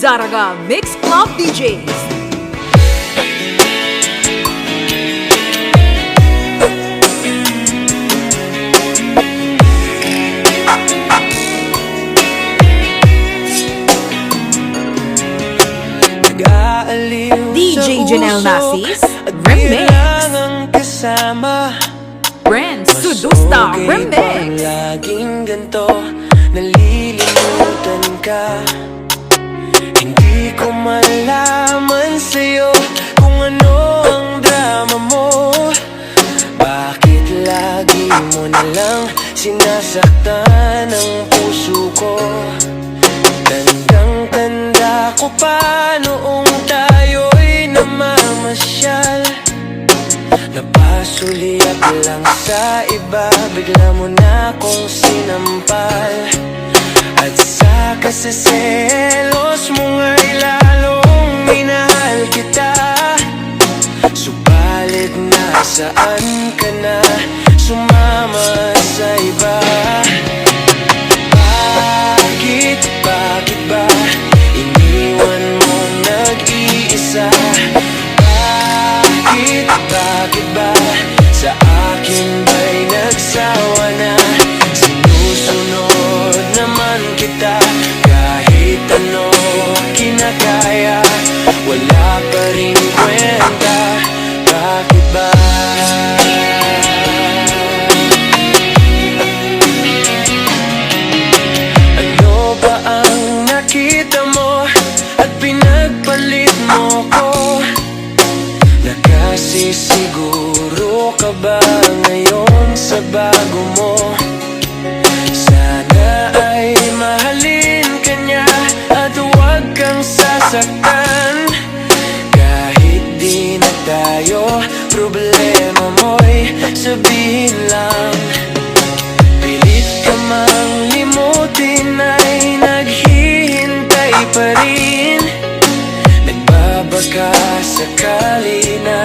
Zaraga Mix Club DJs. DJ Janelle Nasis Remix. Kasama Brand Sudusta Remix. Laging ganto, nalilimutan ka. Hindi ko malaman sa'yo kung ano ang drama mo. Bakit lagi mo nalang sinasaktan ang puso ko? Tandang-tanda ko pa noong tayo'y namamasyal. Napasuliak lang sa iba, bigla mo na akong sinampal. At sa kaseselos mo nga'y lalong minahal kita. Subalit nasaan ka na, sumama sa iba? Bakit ba iniwan mo nag-iisa? Bakit ba sa akin ba'y nagsawa na? Sinusunod naman kita, kahit ano kinakaya, wala pa rin kwenta. Bakit ba? Ano ba ang nakita mo at pinagpalit mo ko? Nakasisiguro ka ba ngayon sa bago mo? Sana ay mahalin ka niya at huwag kang sasaktan. Kahit di na tayo, problema mo'y sabihin lang. Pilit ka mang limutin ay naghihintay pa rin. Nagbabaka sakali na